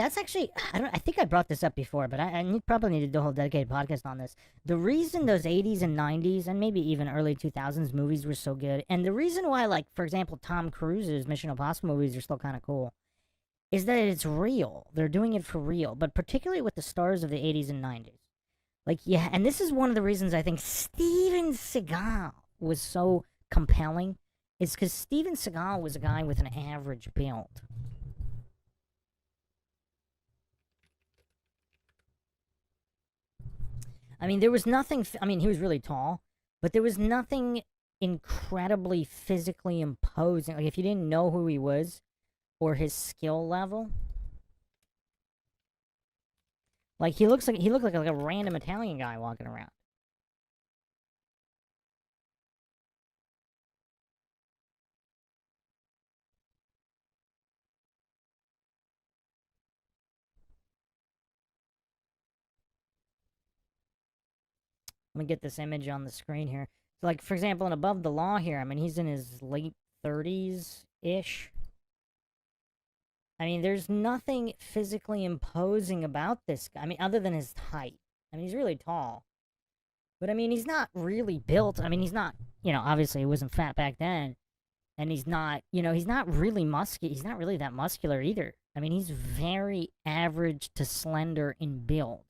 that's actually I think I brought this up before, but probably need to do a whole dedicated podcast on this. The reason those 80s and 90s and maybe even early 2000s movies were so good, and the reason why, like, for example, Tom Cruise's Mission Impossible movies are still kind of cool, is that it's real. They're doing it for real, but particularly with the stars of the 80s and 90s. Like, yeah, and this is one of the reasons I think Steven Seagal was so compelling, is because Steven Seagal was a guy with an average build. I mean, there was nothing. I mean, he was really tall, but there was nothing incredibly physically imposing. Like, if you didn't know who he was or his skill level, like he looked like a random Italian guy walking around. Let me get this image on the screen here. So, like, for example, in Above the Law here, I mean, he's in his late 30s ish. I mean, there's nothing physically imposing about this guy. I mean, other than his height. I mean, he's really tall. But I mean, he's not really built. I mean, he's not, obviously he wasn't fat back then. And he's not, he's not really muscular. He's not really that muscular either. I mean, he's very average to slender in build.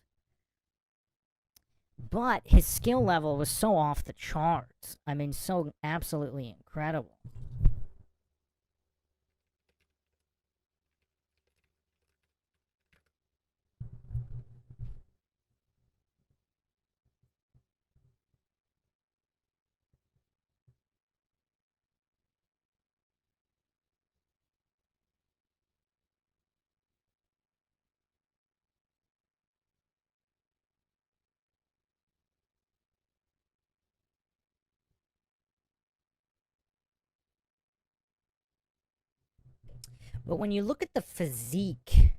But his skill level was so off the charts. I mean, so absolutely incredible. But when you look at the physique,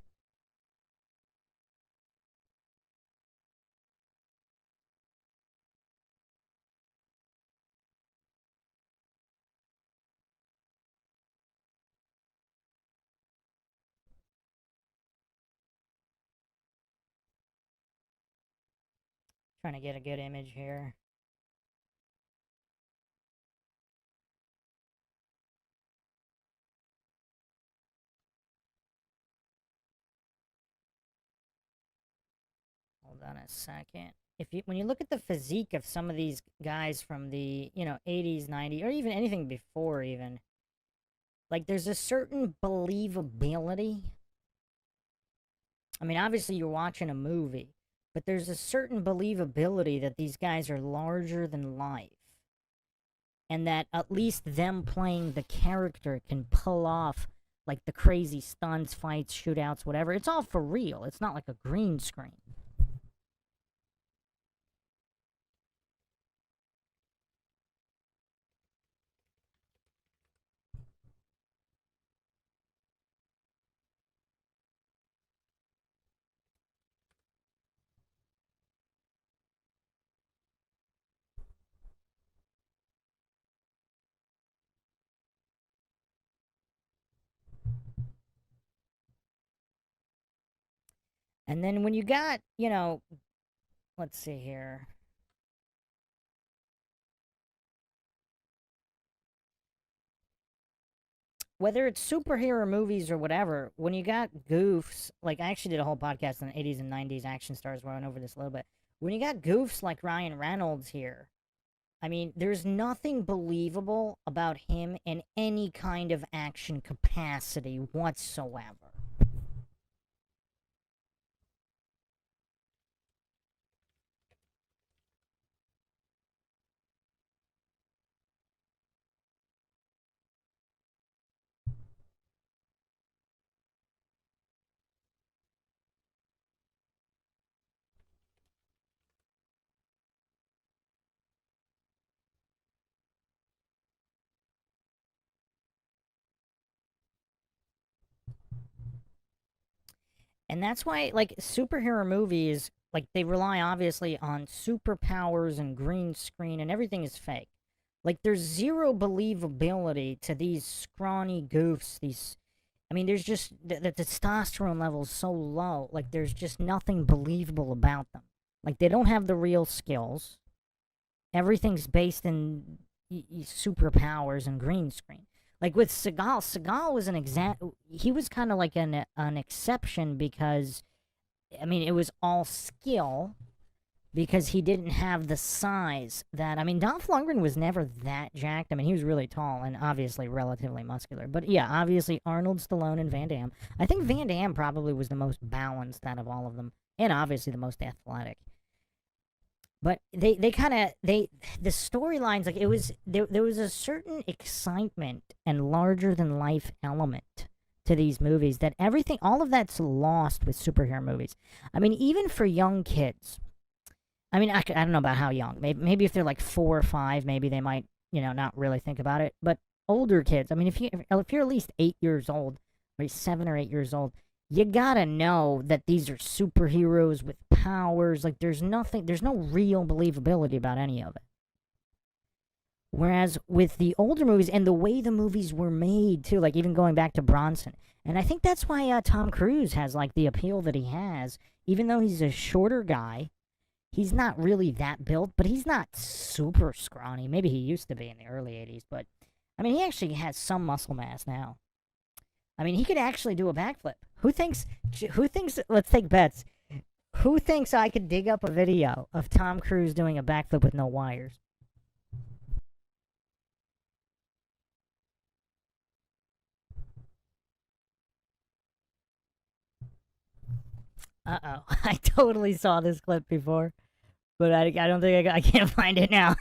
trying to get a good image here. Hold on a second. When you look at the physique of some of these guys from the 80s, 90s, or even anything before, even, like, there's a certain believability. I mean, obviously you're watching a movie, but there's a certain believability that these guys are larger than life, and that at least them playing the character can pull off, like, the crazy stunts, fights, shootouts, whatever. It's all for real. It's not like a green screen. And then when you got, let's see here. Whether it's superhero movies or whatever, when you got goofs, like, I actually did a whole podcast on the 80s and 90s action stars where I went over this a little bit. When you got goofs like Ryan Reynolds here, I mean, there's nothing believable about him in any kind of action capacity whatsoever. And that's why, like, superhero movies, like, they rely obviously on superpowers and green screen, and everything is fake. Like, there's zero believability to these scrawny goofs, these I mean, there's just the testosterone level is so low. Like, there's just nothing believable about them. Like, they don't have the real skills. Everything's based in superpowers and green screen. Like with Seagal was an he was kind of like an exception because, I mean, it was all skill because he didn't have the size that, I mean, Dolph Lundgren was never that jacked. I mean, he was really tall and obviously relatively muscular. But yeah, obviously Arnold, Stallone, and Van Damme. I think Van Damme probably was the most balanced out of all of them, and obviously the most athletic. But they kind of the storylines, like, it was there was a certain excitement and larger than life element to these movies that everything all of that's lost with superhero movies. I mean, even for young kids. I mean, I don't know about how young. Maybe if they're like 4 or 5, maybe they might, not really think about it. But older kids, I mean, if you're at least 8 years old, or 7 or 8 years old, you gotta know that these are superheroes with powers. Like, there's no real believability about any of it. Whereas with the older movies and the way the movies were made too, like even going back to Bronson, and I think that's why Tom Cruise has like the appeal that he has, even though he's a shorter guy. He's not really that built, but he's not super scrawny. Maybe he used to be in the early 80s, but I mean, he actually has some muscle mass now. I mean, he could actually do a backflip. Who thinks, let's take bets. Who thinks I could dig up a video of Tom Cruise doing a backflip with no wires? Uh-oh. I totally saw this clip before, but I don't think I can't find it now.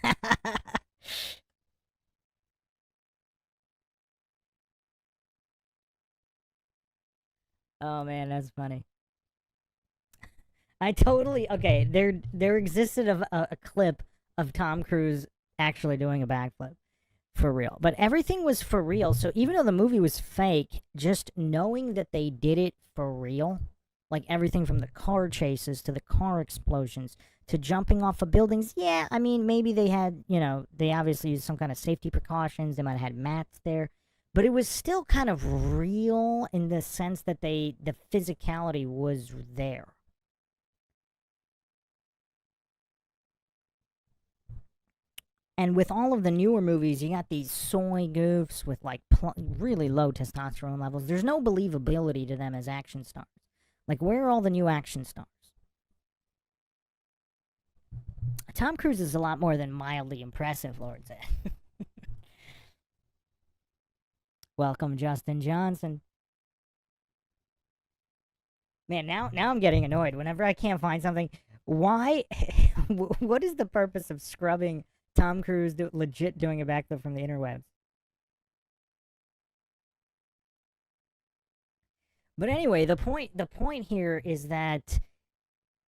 Oh man, that's funny. I totally okay. There existed a clip of Tom Cruise actually doing a backflip for real, but everything was for real. So even though the movie was fake, just knowing that they did it for real, like everything from the car chases to the car explosions to jumping off of buildings. Yeah, I mean, maybe they had, they obviously used some kind of safety precautions. They might have had mats there, but it was still kind of real in the sense that the physicality was there. And with all of the newer movies, you got these soy goofs with like really low testosterone levels. There's no believability to them as action stars. Like, where are all the new action stars? Tom Cruise is a lot more than mildly impressive, Lord said. Welcome, Justin Johnson. Man, now I'm getting annoyed. Whenever I can't find something, why? What is the purpose of scrubbing Tom Cruise legit doing a backflip from the interwebs? But anyway, the point here is that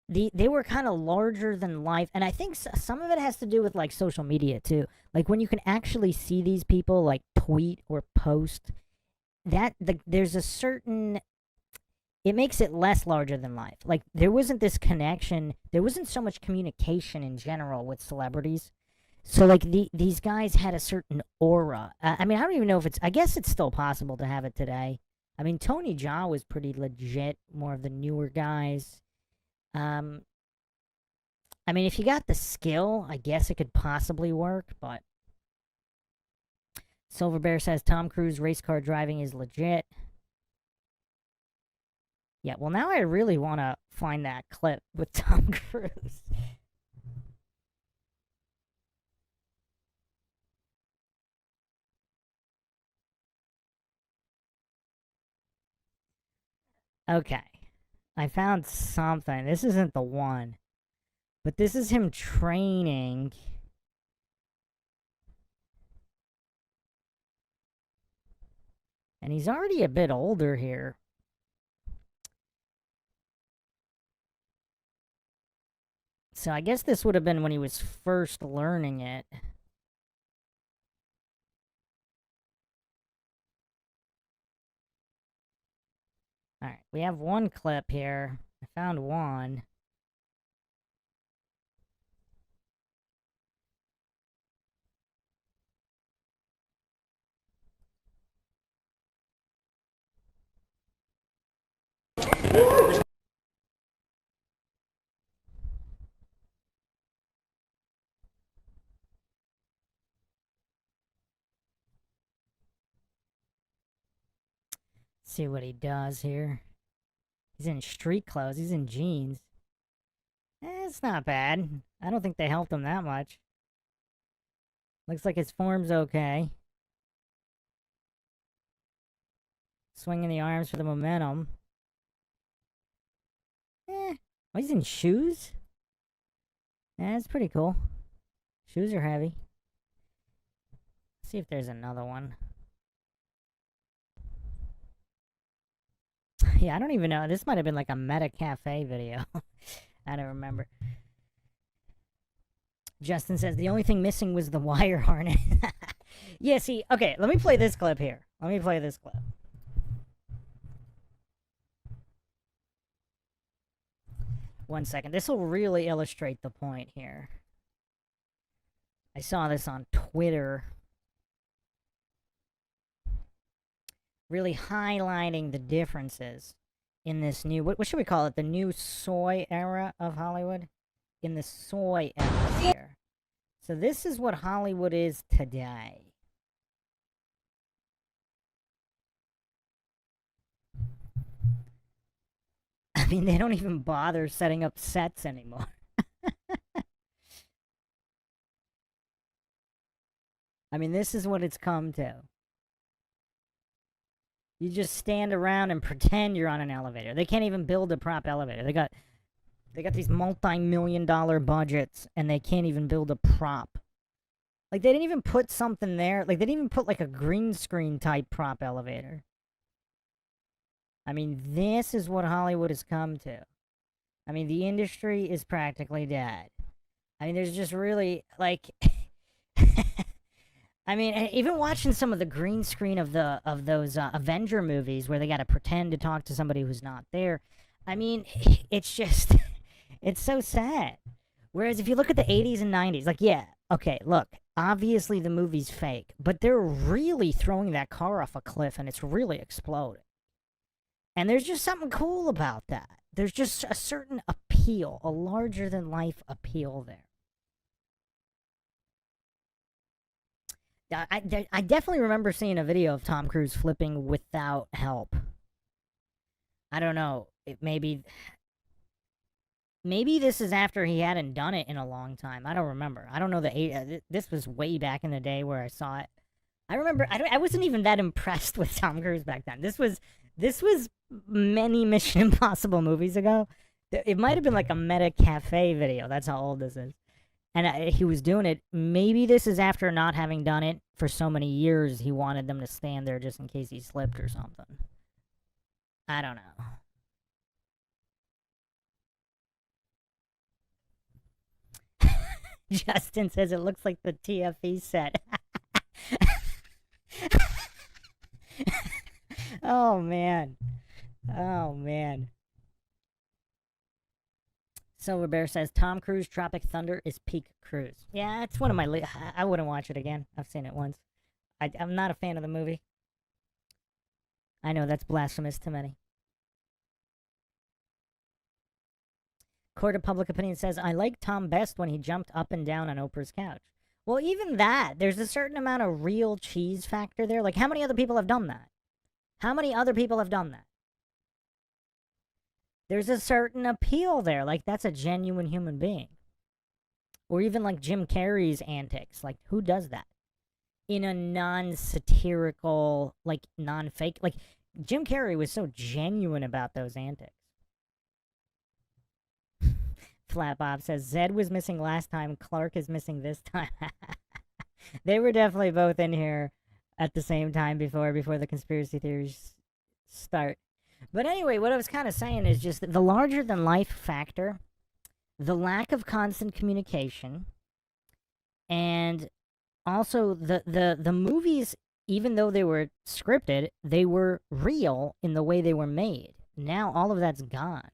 they were kind of larger than life, and I think some of it has to do with like social media too. Like when you can actually see these people like tweet or post, there's a certain, it makes it less larger than life. Like there wasn't this connection, there wasn't so much communication in general with celebrities. So like these guys had a certain aura. I mean, I don't even know if it's. I guess it's still possible to have it today. I mean, Tony Jaa was pretty legit. More of the newer guys. Um, I mean, if you got the skill, I guess it could possibly work. But Silver Bear says Tom Cruise race car driving is legit. Yeah, well, now I really want to find that clip with Tom Cruise. Okay, I found something. This isn't the one, but this is him training. And he's already a bit older here. So I guess this would have been when he was first learning it. Alright, we have one clip here. I found one. See what he does here. He's in street clothes. He's in jeans. It's not bad. I don't think they helped him that much. Looks like his form's okay. Swinging the arms for the momentum. Oh, he's in shoes? Yeah, that's pretty cool. Shoes are heavy. Let's see if there's another one. Yeah, I don't even know. This might have been like a Meta Cafe video. I don't remember. Justin says the only thing missing was the wire harness. Yeah, see, okay, let me play this clip here. Let me play this clip. One second. This will really illustrate the point here. I saw this on Twitter. Really highlighting the differences in this new, what should we call it? The new soy era of Hollywood? In the soy era here. So this is what Hollywood is today. I mean, they don't even bother setting up sets anymore. I mean, this is what it's come to. You just stand around and pretend you're on an elevator. They can't even build a prop elevator. They got these multi-million-dollar budgets, and they can't even build a prop. Like, they didn't even put something there. Like, they didn't even put, like, a green screen type prop elevator. I mean, this is what Hollywood has come to. I mean, the industry is practically dead. I mean, there's just really, like... I mean, even watching some of the green screen of those Avenger movies where they got to pretend to talk to somebody who's not there. I mean, it's just, it's so sad. Whereas if you look at the 80s and 90s, like, yeah, okay, look, obviously the movie's fake, but they're really throwing that car off a cliff and it's really exploding. And there's just something cool about that. There's just a certain appeal, a larger-than-life appeal there. I definitely remember seeing a video of Tom Cruise flipping without help. I don't know. Maybe this is after he hadn't done it in a long time. I don't remember. I don't know this was way back in the day where I saw it. I remember I wasn't even that impressed with Tom Cruise back then. This was many Mission Impossible movies ago. It might have been like a Meta Cafe video. That's how old this is. And he was doing it. Maybe this is after not having done it for so many years. He wanted them to stand there just in case he slipped or something. I don't know. Justin says it looks like the TFE set. Oh, man. Oh, man. Silver Bear says, Tom Cruise Tropic Thunder is peak Cruise. Yeah, it's one of my... I wouldn't watch it again. I've seen it once. I'm not a fan of the movie. I know that's blasphemous to many. Court of Public Opinion says, I like Tom best when he jumped up and down on Oprah's couch. Well, even that, there's a certain amount of real cheese factor there. Like, how many other people have done that? How many other people have done that? There's a certain appeal there. Like, that's a genuine human being. Or even, like, Jim Carrey's antics. Like, who does that? In a non-satirical, like, non-fake... Like, Jim Carrey was so genuine about those antics. Flat Bob says, Zed was missing last time. Clark is missing this time. They were definitely both in here at the same time before the conspiracy theories start. But anyway, what I was kind of saying is just the larger-than-life factor, the lack of constant communication, and also the movies, even though they were scripted, they were real in the way they were made. Now all of that's gone.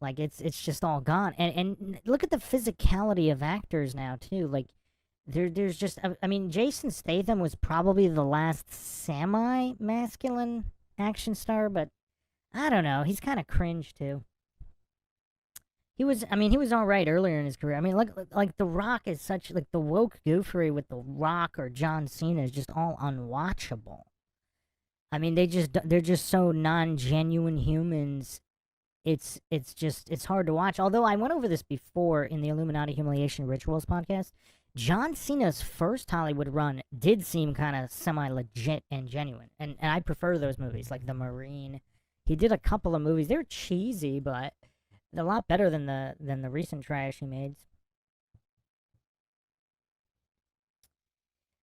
Like, it's just all gone. And look at the physicality of actors now, too. Like, there's just... I mean, Jason Statham was probably the last semi-masculine action star, but I don't know. He's kind of cringe too. He was, I mean, he was all right earlier in his career. I mean, like The Rock is such like the woke goofery with The Rock or John Cena is just all unwatchable. I mean, they're just so non-genuine humans. It's hard to watch. Although I went over this before in the Illuminati Humiliation Rituals podcast, John Cena's first Hollywood run did seem kind of semi-legit and genuine, and I prefer those movies like The Marine. He did a couple of movies. They're cheesy, but a lot better than the recent trash he made.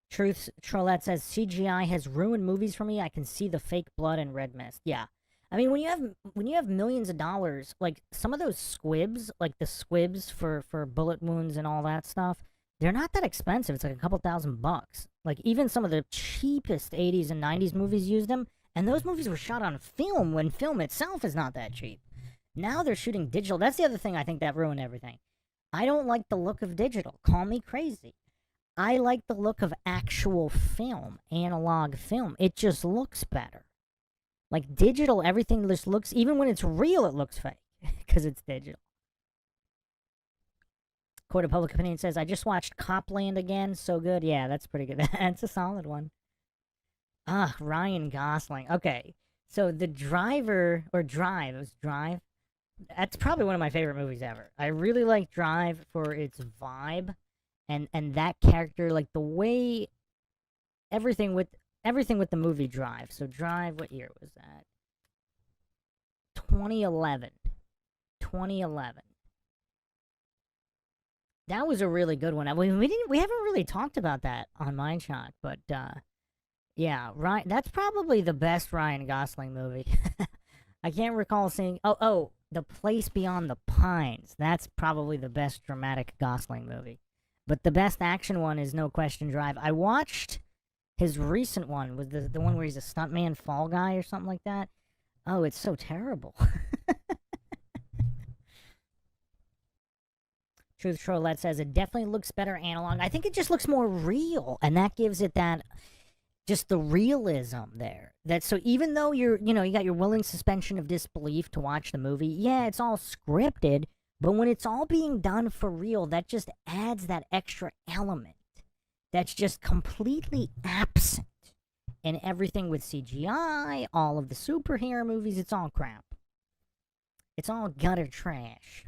Truth Trollette says CGI has ruined movies for me. I can see the fake blood and red mist. Yeah, I mean when you have millions of dollars, like some of those squibs, like the squibs for bullet wounds and all that stuff, they're not that expensive. It's like a couple $1,000. Like even some of the cheapest '80s and '90s movies used them, and those movies were shot on film when film itself is not that cheap. Now they're shooting digital. That's the other thing I think that ruined everything. I don't like the look of digital. Call me crazy. I like the look of actual film, analog film. It just looks better. Like digital, everything just looks, even when it's real, it looks fake because it's digital. Court of Public Opinion says, I just watched Copland again. So good. Yeah, that's pretty good. That's a solid one. Ah, Ryan Gosling. Okay. So the driver, or Drive, it was Drive. That's probably one of my favorite movies ever. I really like Drive for its vibe and that character, like the way everything with the movie Drive. So Drive, what year was that? 2011. 2011. That was a really good one. We haven't really talked about that on MindShock, but yeah, Ryan, that's probably the best Ryan Gosling movie. I can't recall seeing. Oh, The Place Beyond the Pines. That's probably the best dramatic Gosling movie. But the best action one is no question Drive. I watched his recent one, was the one where he's a stuntman fall guy or something like that. Oh, it's so terrible. Truth Trollette says it definitely looks better analog. I think it just looks more real, and that gives it that just the realism there. That so even though you got your willing suspension of disbelief to watch the movie, yeah, it's all scripted, but when it's all being done for real, that just adds that extra element that's just completely absent in everything with CGI, all of the superhero movies. It's all crap. It's all gutter trash.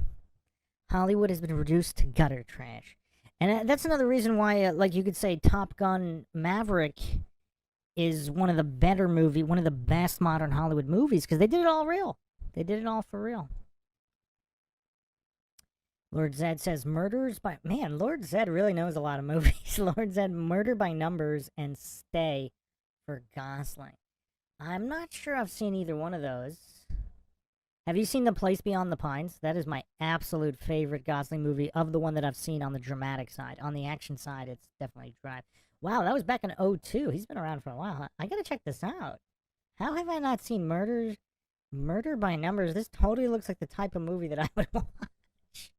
Hollywood has been reduced to gutter trash. And that's another reason why, like you could say, Top Gun Maverick is one of the best modern Hollywood movies, because they did it all real. They did it all for real. Lord Zed says, Lord Zed really knows a lot of movies. Lord Zed, Murder by Numbers and Stay for Gosling. I'm not sure I've seen either one of those. Have you seen The Place Beyond the Pines? That is my absolute favorite Gosling movie of the one that I've seen on the dramatic side. On the action side, it's definitely Drive. Wow, that was back in '02. He's been around for a while. Huh? I gotta check this out. How have I not seen Murder by Numbers? This totally looks like the type of movie that I would watch.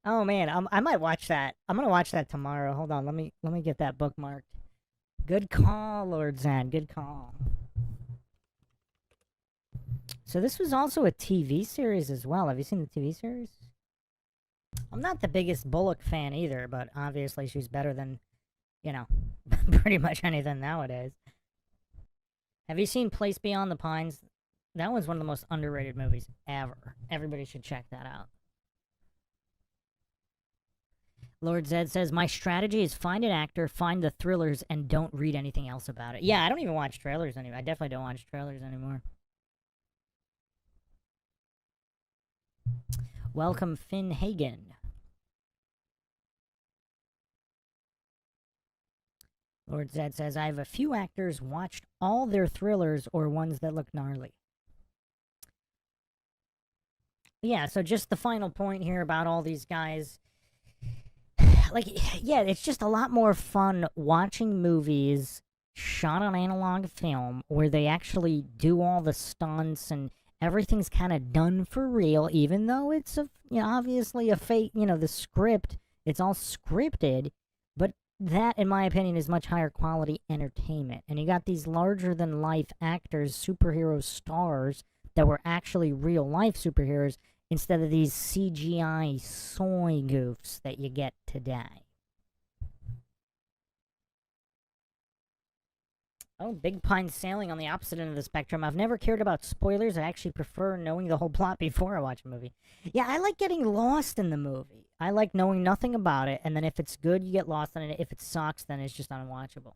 Oh man, I might watch that. I'm gonna watch that tomorrow. Hold on, let me get that bookmarked. Good call, Lord Zan. Good call. So this was also a TV series as well. Have you seen the TV series? I'm not the biggest Bullock fan either, but obviously she's better than, pretty much anything nowadays. Have you seen Place Beyond the Pines? That one's one of the most underrated movies ever. Everybody should check that out. Lord Zed says, my strategy is find an actor, find the thrillers, and don't read anything else about it. Yeah, I don't even watch trailers anymore. I definitely don't watch trailers anymore. Welcome, Finn Hagen. Lord Zed says, I have a few actors watched all their thrillers or ones that look gnarly. Yeah, so just the final point here about all these guys. Like, yeah, it's just a lot more fun watching movies shot on analog film where they actually do all the stunts and everything's kind of done for real, even though it's obviously a fake, the script, it's all scripted, but that, in my opinion, is much higher quality entertainment. And you got these larger than life actors, superhero stars, that were actually real life superheroes instead of these CGI soy goofs that you get today. Oh, Big Pine Sailing on the opposite end of the spectrum. I've never cared about spoilers. I actually prefer knowing the whole plot before I watch a movie. Yeah, I like getting lost in the movie. I like knowing nothing about it, and then if it's good, you get lost in it. If it sucks, then it's just unwatchable.